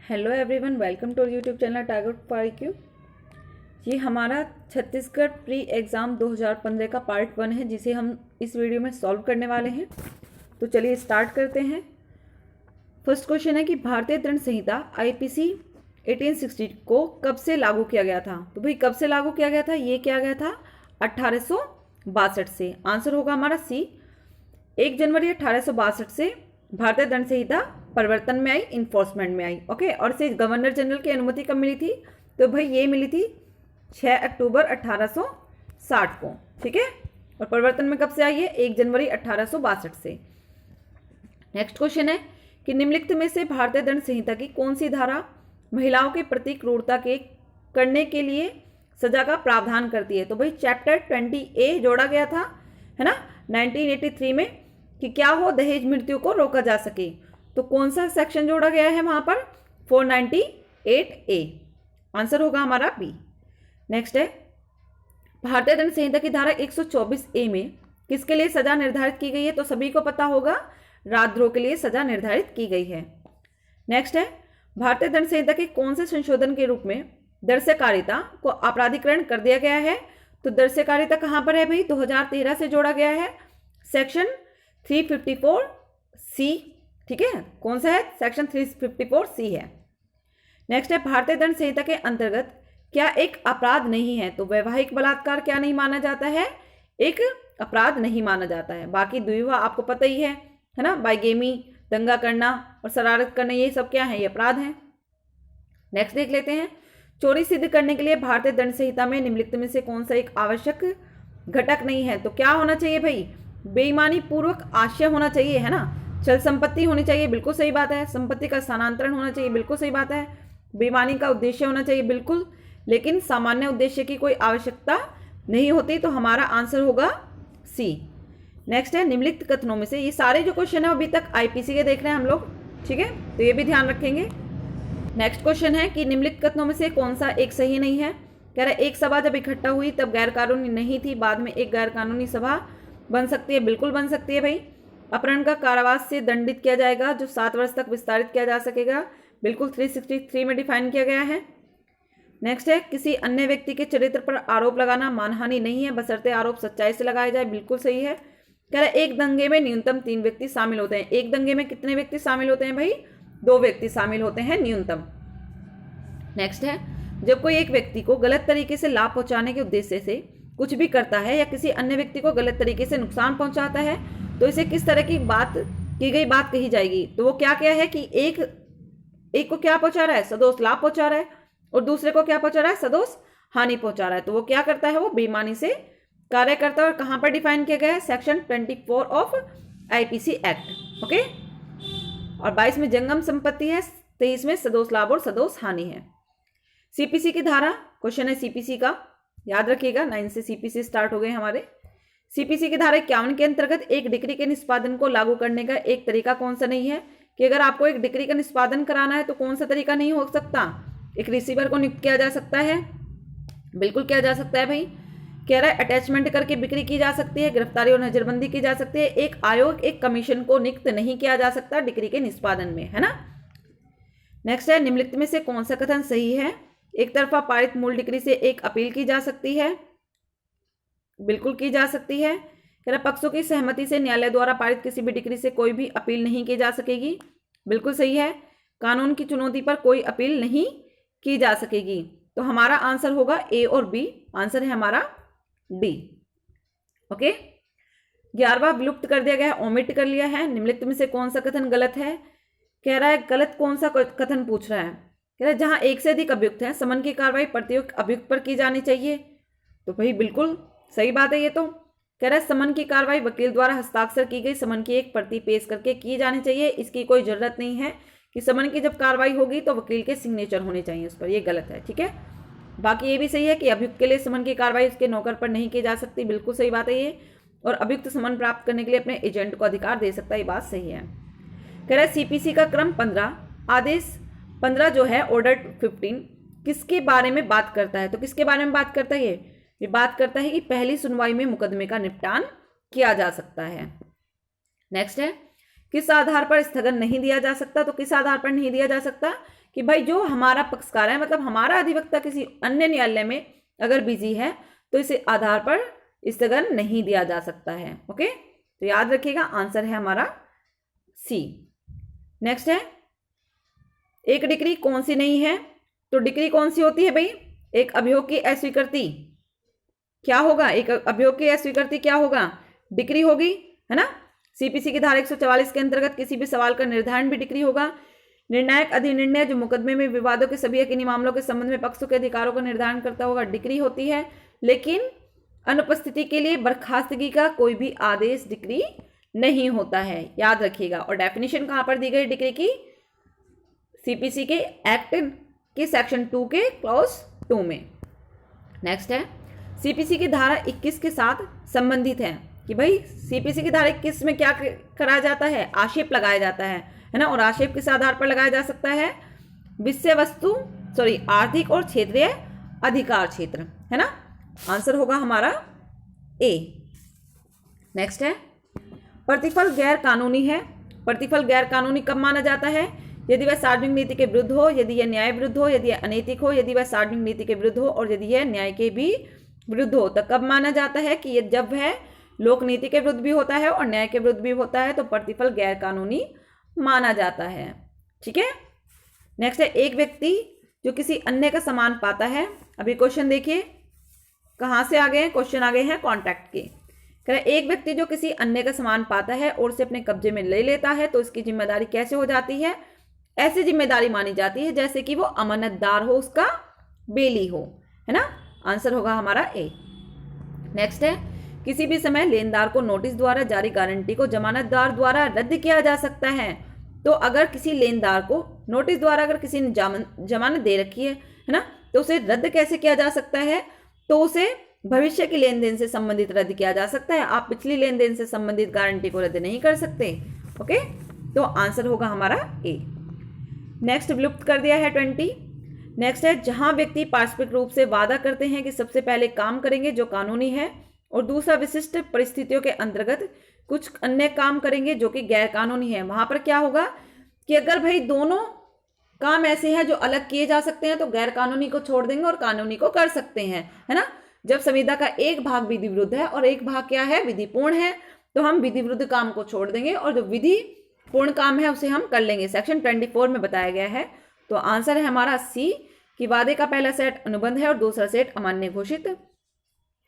Hello everyone, welcome to YouTube channel target for IQ। ये हमारा Chhattisgarh pre exam 2015 का part 1 है, जिसे हम इस वीडियो में सॉल्व करने वाले हैं। तो चलिए स्टार्ट करते हैं। फर्स्ट क्वेश्चन है कि भारतीय दंड संहिता IPC 1860 को कब से लागू किया गया था। तो भाई कब से लागू किया गया था, ये किया गया था 1862 से। आंसर होगा हमारा सी, 1 जनवरी 1862 से भारतीय दंड संहिता परिवर्तन में आई, इन्फोर्समेंट में आई। ओके, और से गवर्नर जनरल की अनुमति कब मिली थी, तो भाई ये मिली थी 6 अक्टूबर 1860 को। ठीक है, और परिवर्तन में कब से आई है, 1 जनवरी 1862 से। नेक्स्ट क्वेश्चन है कि निम्नलिखित में से भारतीय दंड संहिता की कौन सी धारा महिलाओं के प्रति क्रूरता के करने के लिए सजा का प्रावधान करती है। तो भाई चैप्टर 20A जोड़ा गया था, है ना, 1983 में, कि क्या हो दहेज मृत्यु को रोका जा सके। तो कौन सा सेक्शन जोड़ा गया है वहां पर, 498A। आंसर होगा हमारा बी। नेक्स्ट है भारतीय दंड संहिता की धारा 124A में किसके लिए सजा निर्धारित की गई है। तो सभी को पता होगा, राजद्रोह के लिए सजा निर्धारित की गई है। नेक्स्ट है भारतीय दंड संहिता के कौन से संशोधन के रूप में दृश्यकारिता को आपराधिकरण कर दिया गया है। तो दृश्यकारिता कहां पर है भाई, 2013 से जोड़ा गया है, सेक्शन 354C। ठीक है, कौन सा है, सेक्शन 354C है। नेक्स्ट है भारतीय दंड संहिता के अंतर्गत क्या एक अपराध नहीं है। तो वैवाहिक बलात्कार क्या नहीं माना जाता है, एक अपराध नहीं माना जाता है। बाकी द्विविवाह आपको पता ही है ना, बाइगेमी, दंगा करना और शरारत करना, ये सब क्या है, ये अपराध है। नेक्स्ट देख लेते हैं, चोरी सिद्ध करने के लिए भारतीय दंड संहिता में निम्नलिखित में से कौन सा एक आवश्यक घटक नहीं है। तो क्या होना चाहिए भाई, बेईमानी पूर्वक आशय होना चाहिए, है ना, चल संपत्ति होनी चाहिए, बिल्कुल सही बात है, संपत्ति का स्थानांतरण होना चाहिए, बिल्कुल सही बात है, बेईमानी का उद्देश्य होना चाहिए, बिल्कुल, लेकिन सामान्य उद्देश्य की कोई आवश्यकता नहीं होती। तो हमारा आंसर होगा सी। नेक्स्ट है निम्नलिखित कथनों में से, ये सारे जो क्वेश्चन है अभी तक IPC के देख रहे हैं हम लोग, ठीक है, तो ये भी ध्यान रखेंगे। नेक्स्ट क्वेश्चन है कि निम्नलिखित कथनों में से कौन सा एक सही नहीं है। कह रहा है एक सभा जब इकट्ठा हुई तब गैर कानूनी नहीं थी, बाद में एक गैर कानूनी सभा बन सकती है। बिल्कुल बन सकती है भाई। अपहरण का कारावास से दंडित किया जाएगा जो 7 वर्ष तक विस्तारित किया जा सकेगा, बिल्कुल 363 में डिफाइन किया गया है। नेक्स्ट है किसी अन्य व्यक्ति के चरित्र पर आरोप लगाना मानहानि नहीं है, बशर्ते आरोप सच्चाई से लगाया जाए, बिल्कुल सही है। कह रहा है एक दंगे में न्यूनतम 3 व्यक्ति शामिल होते हैं। एक दंगे में कितने व्यक्ति शामिल होते हैं भाई, 2 व्यक्ति शामिल होते हैं न्यूनतम। नेक्स्ट है जब कोई एक व्यक्ति को गलत तरीके से लाभ पहुंचाने के उद्देश्य से कुछ भी करता है या किसी अन्य व्यक्ति को गलत तरीके से नुकसान पहुंचाता है, तो इसे किस तरह की गई बात कही जाएगी। तो वो क्या क्या है कि एक को क्या पहुंचा रहा है, सदोष लाभ पहुंचा रहा है, और दूसरे को क्या पहुंचा रहा है, सदोष हानि पहुंचा रहा है। तो वो क्या करता है, वो बेईमानी से कार्य करता है। और कहां पर डिफाइन किया गया है, section 24 of IPC act. Okay, और 22 में जंगम संपत्ति है, 23 में सदोष लाभ और सदोष हानि है। CPC की धारा, क्वेश्चन है CPC का, याद रखिएगा, 9 से CPC स्टार्ट हो गए हमारे। CPC की धारा 51 के अंतर्गत एक डिक्री के निष्पादन को लागू करने का एक तरीका कौन सा नहीं है। कि अगर आपको एक डिक्री का निष्पादन कराना है तो कौन सा तरीका नहीं हो सकता, एक रिसीवर को नियुक्त किया जा सकता है, बिल्कुल किया जा सकता है भाई। कह रहा है अटैचमेंट करके बिक्री की जा सकती है, गिरफ्तारी और नजरबंदी की जा सकती है। एक आयोग, एक कमीशन को नियुक्त नहीं किया जा सकता डिक्री के निष्पादन में, है ना। नेक्स्ट है निम्नलिखित में से कौन सा कथन सही है। एक तरफा पारित मूल डिक्री से एक अपील की जा सकती है, बिल्कुल की जा सकती है। कह रहा पक्षों की सहमति से न्यायालय द्वारा पारित किसी भी डिक्री से कोई भी अपील नहीं की जा सकेगी, बिल्कुल सही है। कानून की चुनौती पर कोई अपील नहीं की जा सकेगी। तो हमारा आंसर होगा A और B, आंसर है हमारा D। ओके, 11वां विलुप्त कर दिया गया है, ओमिट कर लिया है। निम्नलिखित में से कौन सा कथन गलत है। कह रहा है गलत कौन सा कथन पूछ रहा है। कह रहा है जहां एक से अधिक अभियुक्त है समन की कार्रवाई प्रत्येक अभियुक्त पर की जानी चाहिए। तो भाई बिल्कुल सही बात है ये तो। कह रहा है समन की कार्रवाई वकील द्वारा हस्ताक्षर की गई समन की एक प्रति पेश करके की जानी चाहिए, इसकी कोई जरूरत नहीं है कि समन की जब कार्रवाई होगी तो वकील के सिग्नेचर होने चाहिए उस पर, ये गलत है। ठीक है, बाकी ये भी सही है कि अभियुक्त के लिए समन की कार्रवाई उसके नौकर पर नहीं की जा सकती, बिल्कुल सही बात है ये। और अभियुक्त समन प्राप्त करने के लिए अपने एजेंट को अधिकार दे सकता है, ये बात सही है। कह रहा है CPC का क्रम 15, आदेश 15 जो है ऑर्डर 15 किसके बारे में बात करता है। तो किसके बारे में बात करता है, ये बात करता है कि पहली सुनवाई में मुकदमे का निपटान किया जा सकता है। नेक्स्ट है किस आधार पर स्थगन नहीं दिया जा सकता। तो किस आधार पर नहीं दिया जा सकता कि भाई जो हमारा पक्षकार है, मतलब हमारा अधिवक्ता किसी अन्य न्यायालय में अगर बिजी है तो इस आधार पर स्थगन नहीं दिया जा सकता है। ओके, तो याद रखिएगा आंसर है हमारा सी। नेक्स्ट है, एक डिक्री कौन सी नहीं है? तो डिक्री कौन सी होती है भाई? एक अभियोग की अस्वीकृति क्या होगा? एक अभियोग की अस्वीकृति क्या होगा? डिक्री होगी, है ना। सीपीसी की धारा 144 के अंतर्गत किसी भी सवाल का निर्धारण भी डिक्री होगा। निर्णायक अधिनिर्णय जो मुकदमे में विवादों के सभी यकीनी मामलों के संबंध में पक्षों के अधिकारों का निर्धारण करता होगा, डिक्री होती है। लेकिन अनुपस्थिति के लिए बर्खास्तगी का कोई भी आदेश डिक्री नहीं होता है, याद रखिएगा। और डेफिनेशन कहां पर दी गई डिक्री की? सीपीसी के एक्ट के सेक्शन 2 के क्लॉज 2 में। नेक्स्ट है, सीपीसी की धारा 21 के साथ संबंधित है कि भाई सीपीसी की धारा 21 में क्या कराया जाता है? आक्षेप लगाया जाता है ना। और आक्षेप किस आधार पर लगाया जा सकता है? विषय वस्तु आर्थिक और क्षेत्रीय अधिकार क्षेत्र, है ना। आंसर होगा हमारा ए। नेक्स्ट है, प्रतिफल गैर कानूनी है। प्रतिफल गैर कानूनी कब माना जाता है? यदि वह सार्वजनिक नीति के विरुद्ध हो, यदि यह न्याय विरुद्ध हो, यदि यह अनैतिक हो, यदि वह सार्वजनिक नीति के विरुद्ध हो और यदि यह न्याय के भी विरुद्ध हो। तो कब माना जाता है कि ये जब वह लोक नीति के विरुद्ध भी होता है और न्याय के विरुद्ध भी होता है तो प्रतिफल गैर कानूनी माना जाता है। ठीक है। नेक्स्ट है, एक व्यक्ति जो किसी अन्य का सामान पाता है। अभी क्वेश्चन देखिए कहां से आ गए हैं, क्वेश्चन आ गए हैं कॉन्ट्रैक्ट के। कह रहे एक व्यक्ति जो किसी अन्य का सामान पाता है और उसे अपने कब्जे में ले लेता है तो इसकी जिम्मेदारी कैसे हो जाती है? ऐसी जिम्मेदारी मानी जाती है जैसे कि वो अमानतदार हो, उसका बेली हो, है ना। आंसर होगा हमारा ए। नेक्स्ट है, किसी भी समय लेनदार को नोटिस द्वारा जारी गारंटी को जमानतदार द्वारा रद्द किया जा सकता है। तो अगर किसी लेनदार को नोटिस द्वारा अगर किसी ने जमानत दे रखी है ना, तो उसे रद्द कैसे किया जा सकता है? तो उसे भविष्य की लेन देन से संबंधित रद्द किया जा सकता है। आप पिछली लेन देन से संबंधित गारंटी को रद्द नहीं कर सकते। ओके, तो आंसर होगा हमारा ए। नेक्स्ट विलुप्त कर दिया है 20। नेक्स्ट है, जहां व्यक्ति पारस्परिक रूप से वादा करते हैं कि सबसे पहले काम करेंगे जो कानूनी है और दूसरा विशिष्ट परिस्थितियों के अंतर्गत कुछ अन्य काम करेंगे जो कि गैर कानूनी है। वहां पर क्या होगा कि अगर भाई दोनों काम ऐसे हैं जो अलग किए जा सकते हैं तो गैर कानूनी को छोड़ देंगे और कानूनी को कर सकते हैं, है ना। जब संविदा का एक भाग विधि विरुद्ध है और एक भाग क्या है? विधिपूर्ण है, तो हम विधि विरुद्ध काम को छोड़ देंगे और जो विधि पूर्ण काम है उसे हम कर लेंगे। सेक्शन 24 में बताया गया है। तो आंसर है हमारा सी कि वादे का पहला सेट अनुबंध है और दूसरा सेट अमान्य घोषित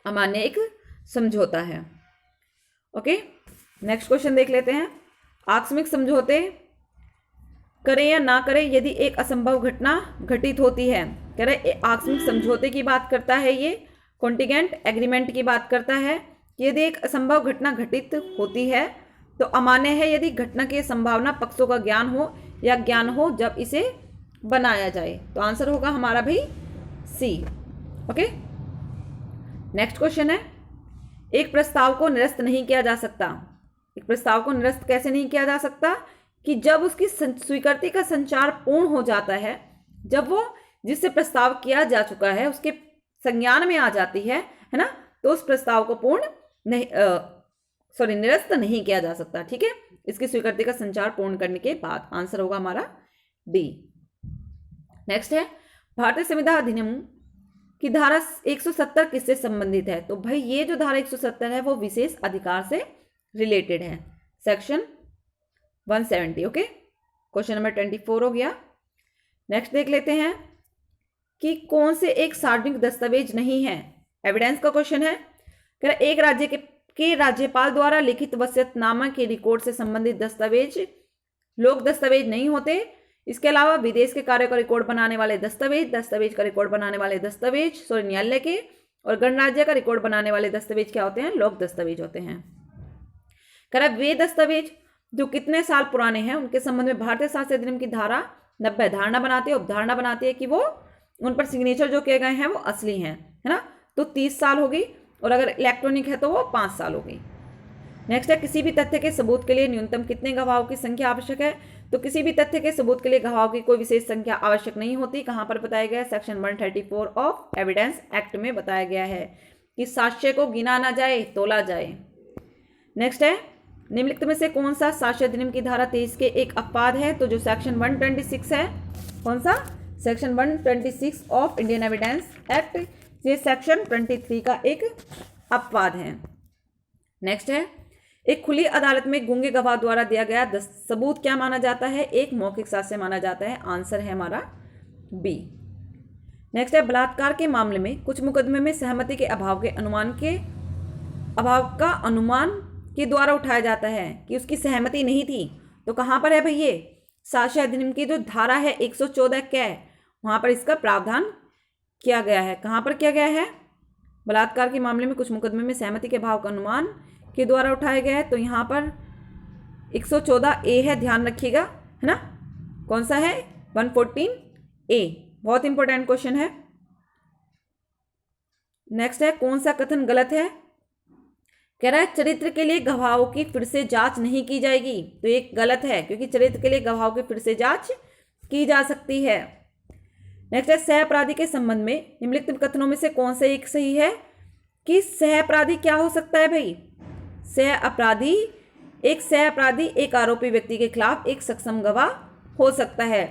अमान्य एक समझौता है। ओके, नेक्स्ट क्वेश्चन देख लेते हैं। आकस्मिक समझौते करें या ना करें यदि एक असंभव घटना घटित होती है। कह रहे आकस्मिक समझौते की बात करता है, ये कॉन्टिजेंट एग्रीमेंट की बात करता है। यदि एक असंभव घटना घटित होती है तो अमान्य है यदि घटना की संभावना पक्षों का ज्ञान हो या ज्ञान हो जब इसे बनाया जाए। तो आंसर होगा हमारा भाई सी। ओके, नेक्स्ट क्वेश्चन है, एक प्रस्ताव को निरस्त नहीं किया जा सकता। एक प्रस्ताव को निरस्त कैसे नहीं किया जा सकता? कि जब उसकी स्वीकृति का संचार पूर्ण हो जाता है, जब वो जिससे प्रस्ताव किया जा चुका है उसके संज्ञान में आ जाती है ना, तो उस प्रस्ताव को पूर्ण नहीं निरस्त नहीं किया जा सकता। ठीक है, इसकी स्वीकृति का संचार पूर्ण करने के बाद। आंसर होगा हमारा डी। नेक्स्ट है, भारतीय संविधान अधिनियम की धारा 170 किससे संबंधित है? तो भाई ये जो धारा 170 है वो विशेष अधिकार से रिलेटेड है, सेक्शन 170। ओके, क्वेश्चन नंबर 24 हो गया। नेक्स्ट देख लेते हैं कि कौन से एक सार्वजनिक दस्तावेज नहीं है। एविडेंस का क्वेश्चन है। एक राज्य के राज्यपाल द्वारा लिखित वसीयतनामा के रिकॉर्ड से संबंधित दस्तावेज लोक दस्तावेज नहीं होते। इसके अलावा विदेश के कार्यों का रिकॉर्ड बनाने वाले दस्तावेज का रिकॉर्ड बनाने वाले दस्तावेज न्यायालय के और गणराज्य का रिकॉर्ड बनाने वाले दस्तावेज क्या होते हैं? लोक दस्तावेज होते हैं। वे दस्तावेज जो कितने साल पुराने हैं उनके संबंध में भारतीय शास्त्री अधिनियम की धारा 90 धारणा बनाती है, उपधारणा बनाती है कि वो उन पर सिग्नेचर जो किए गए हैं वो असली हैं, है ना। तो 30 साल होगी और अगर इलेक्ट्रॉनिक है तो वो 5 साल होगी। नेक्स्ट है, किसी भी तथ्य के सबूत के लिए न्यूनतम कितने गवाहों की संख्या आवश्यक है? तो किसी भी तथ्य के सबूत के लिए गवाहों की कोई विशेष संख्या आवश्यक नहीं होती। कहां पर बताया गया है? सेक्शन 134 ऑफ एविडेंस एक्ट में बताया गया है कि साक्ष्य को गिना ना जाए, तोला जाए। नेक्स्ट है, निम्नलिखित में से कौन सा साक्ष्य अधिनियम की धारा 23 के एक अपवाद है? तो जो सेक्शन 126 है कौन सा? Section 126 of Indian evidence act, ये सेक्शन 23 का एक अपवाद है। नेक्स्ट है, एक खुली अदालत में गूंगे गवाह द्वारा दिया गया सबूत क्या माना जाता है? एक मौखिक साक्ष्य माना जाता है। आंसर है हमारा बी। नेक्स्ट है, बलात्कार के मामले में कुछ मुकदमे में सहमति के अभाव का अनुमान के द्वारा उठाया जाता है कि उसकी सहमति नहीं थी। तो कहां पर है भाई? ये साक्ष्य अधिनियम की जो धारा है 114 क्या है, वहां पर इसका प्रावधान किया गया है। कहां पर किया गया है? बलात्कार के मामले में कुछ मुकदमे में सहमति के अभाव का अनुमान के द्वारा उठाया गया है। तो यहाँ पर 114A है, ध्यान रखिएगा, है ना। कौन सा है? 114A, बहुत इंपॉर्टेंट क्वेश्चन है। नेक्स्ट है, कौन सा कथन गलत है? कह रहा है चरित्र के लिए गवाहों की फिर से जांच नहीं की जाएगी। तो ये गलत है, क्योंकि चरित्र के लिए गवाहों की फिर से जांच की जा सकती है। नेक्स्ट है, सह अपराधी के संबंध में निम्नलिखित कथनों में से कौन सा एक सही है? कि सह अपराधी क्या हो सकता है भाई? सह अपराधी एक आरोपी व्यक्ति के खिलाफ एक सक्षम गवाह हो सकता है।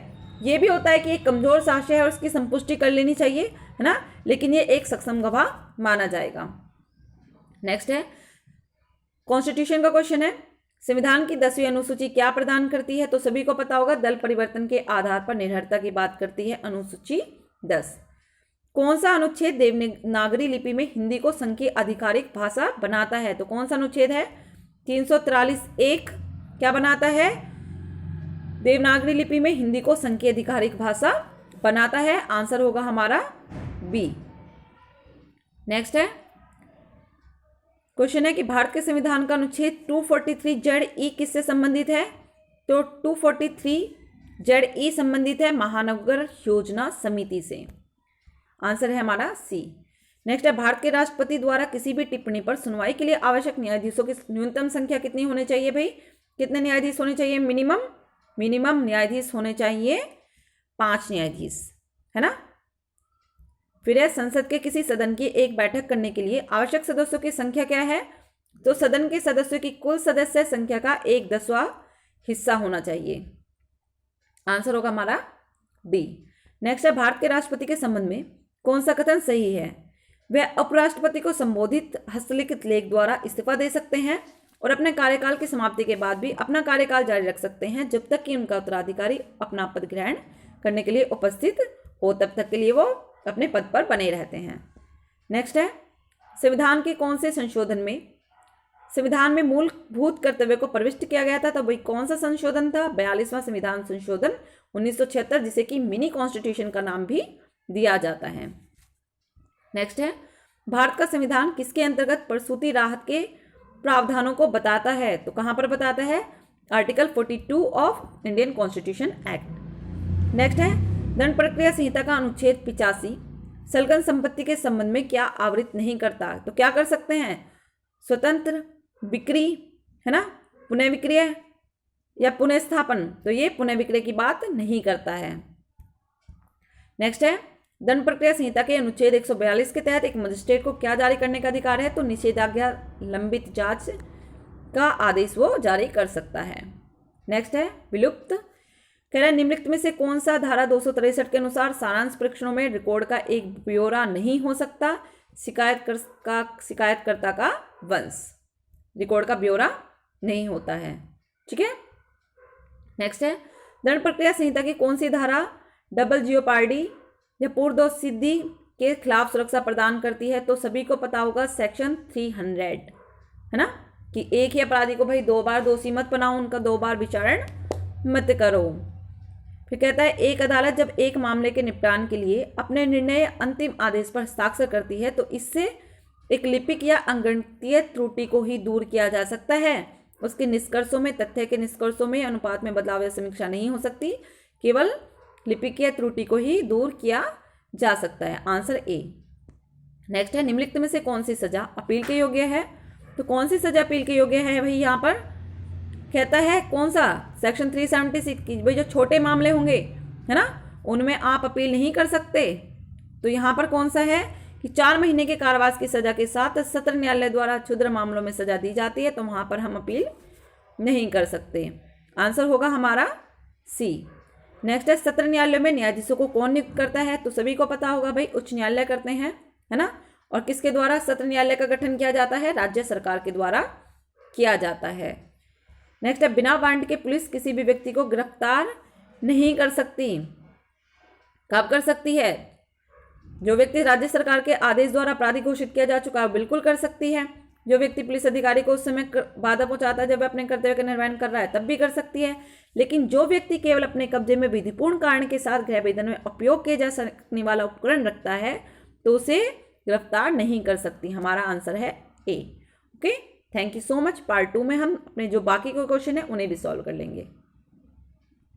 यह भी होता है कि एक कमजोर साक्ष्य है और उसकी संपुष्टि कर लेनी चाहिए, है ना, लेकिन ये एक सक्षम गवाह माना जाएगा। नेक्स्ट है, कॉन्स्टिट्यूशन का क्वेश्चन है, संविधान की 10वीं अनुसूची क्या प्रदान करती है? तो सभी को पता होगा, दल परिवर्तन के आधार पर निर्भरता की बात करती है अनुसूची 10। कौन सा अनुच्छेद देवनागरी लिपि में हिंदी को संघ की आधिकारिक भाषा बनाता है? तो कौन सा अनुच्छेद है? 343(1) क्या बनाता है? देवनागरी लिपि में हिंदी को संघ की आधिकारिक भाषा बनाता है। आंसर होगा हमारा बी। नेक्स्ट है, क्वेश्चन है कि भारत के संविधान का अनुच्छेद 243(e) किससे संबंधित है? तो 243(e) संबंधित है महानगर योजना समिति से। आंसर है हमारा सी। नेक्स्ट है, भारत के राष्ट्रपति द्वारा किसी भी टिप्पणी पर सुनवाई के लिए आवश्यक न्यायाधीशों की न्यूनतम संख्या कितनी होनी चाहिए भाई? कितने न्यायाधीश होने चाहिए? मिनिमम न्यायाधीश होने चाहिए 5 न्यायाधीश, है ना। फिर है, संसद के किसी सदन की एक बैठक करने के लिए आवश्यक सदस्यों की संख्या क्या है? तो सदन के सदस्यों की कुल सदस्य संख्या का 1/10वां हिस्सा होना चाहिए। आंसर होगा हमारा डी। नेक्स्ट है, भारत के राष्ट्रपति के संबंध में कौन सा कथन सही है? वह उपराष्ट्रपति को संबोधित हस्तलिखित लेख द्वारा इस्तीफा दे सकते हैं और अपने कार्यकाल की समाप्ति के बाद भी अपना कार्यकाल जारी रख सकते हैं जब तक कि उनका उत्तराधिकारी अपना पद ग्रहण करने के लिए उपस्थित हो, तब तक के लिए वो अपने पद पर बने रहते हैं। नेक्स्ट है, संविधान के कौन से संशोधन में संविधान में मूलभूत कर्तव्य को प्रविष्ट किया गया था? तो भाई कौन सा संशोधन था? 42वां संविधान संशोधन 1976, जिसे कि मिनी कॉन्स्टिट्यूशन का नाम भी दिया जाता है। नेक्स्ट है, भारत का संविधान किसके अंतर्गत प्रसूति राहत के प्रावधानों को बताता है? तो कहां पर बताता है? Article 42 of Indian constitution act. Next है, दंड प्रक्रिया संहिता का अनुच्छेद 85 संलग्न संपत्ति के संबंध में क्या आवृत नहीं करता? तो क्या कर सकते हैं? स्वतंत्र बिक्री, है ना, पुनः विक्रय या पुनः स्थापन। तो ये पुनः विक्रय की बात नहीं करता है। नेक्स्ट है, दंड प्रक्रिया संहिता के अनुच्छेद 142 के तहत एक मजिस्ट्रेट को क्या जारी करने का अधिकार है? तो निषेधाज्ञा लंबित जांच का आदेश वो जारी कर सकता है। नेक्स्ट है, विलुप्त कह रहा है निम्नलिखित में से कौन सा धारा 263 के अनुसार सारांश परीक्षणों में रिकॉर्ड का एक ब्यौरा नहीं हो सकता? शिकायतकर्ता का वंश, रिकॉर्ड का ब्यौरा नहीं होता है। ठीक है। नेक्स्ट है, दंड प्रक्रिया संहिता की कौन सी धारा डबल जियोपार्डी या पूर्वदोष सिद्धि के खिलाफ सुरक्षा प्रदान करती है? तो सभी को पता होगा सेक्शन 300, है ना, कि एक ही अपराधी को भाई 2 बार दोषी मत बनाओ, उनका 2 बार विचारण मत करो। फिर कहता है, एक अदालत जब एक मामले के निपटान के लिए अपने निर्णय अंतिम आदेश पर हस्ताक्षर करती है तो इससे एक लिपिक या अंकगणितीय त्रुटि को ही दूर किया जा सकता है। उसके निष्कर्षों में, तथ्य के निष्कर्षों में अनुपात में बदलाव या समीक्षा नहीं हो सकती, केवल लिपिक या त्रुटि को ही दूर किया जा सकता है। Answer A. नेक्स्ट है, निम्नलिखित में से कौन सी सजा अपील के योग्य है? तो कौन सी सजा अपील के योग्य है भाई? यहाँ पर कहता है कौन सा? सेक्शन 376 की भाई जो छोटे मामले होंगे, है ना, उनमें आप अपील नहीं कर सकते। तो यहाँ पर कौन सा है कि 4 महीने के कारावास की सजा के साथ सत्र न्यायालय द्वारा क्षुद्र मामलों में सजा दी जाती है, तो वहां पर हम अपील नहीं कर सकते। आंसर होगा हमारा सी। नेक्स्ट है सत्र न्यायालय में न्यायाधीशों को कौन नियुक्त करता है, तो सभी को पता होगा भाई, उच्च न्यायालय करते हैं, है ना। और किसके द्वारा सत्र न्यायालय का गठन किया जाता है, राज्य सरकार के द्वारा किया जाता है। नेक्स्ट है बिना वारंट के पुलिस किसी भी व्यक्ति को गिरफ्तार नहीं कर सकती। कब कर सकती है, जो व्यक्ति राज्य सरकार के आदेश द्वारा अपराधी घोषित किया जा चुका है बिल्कुल कर सकती है। जो व्यक्ति पुलिस अधिकारी को उस समय बाधा पहुंचाता है जब वह अपने कर्तव्य का निर्वहन कर रहा है तब भी कर सकती है। लेकिन जो व्यक्ति केवल अपने कब्जे में विधिपूर्ण कारण के साथ गृह वेधन में उपयोग किए जा सकने वाला उपकरण रखता है तो उसे गिरफ्तार नहीं कर सकती। हमारा आंसर है A. Okay, thank you so much. Part 2 में हम अपने जो बाकी के क्वेश्चन है उन्हें भी सॉल्व कर लेंगे।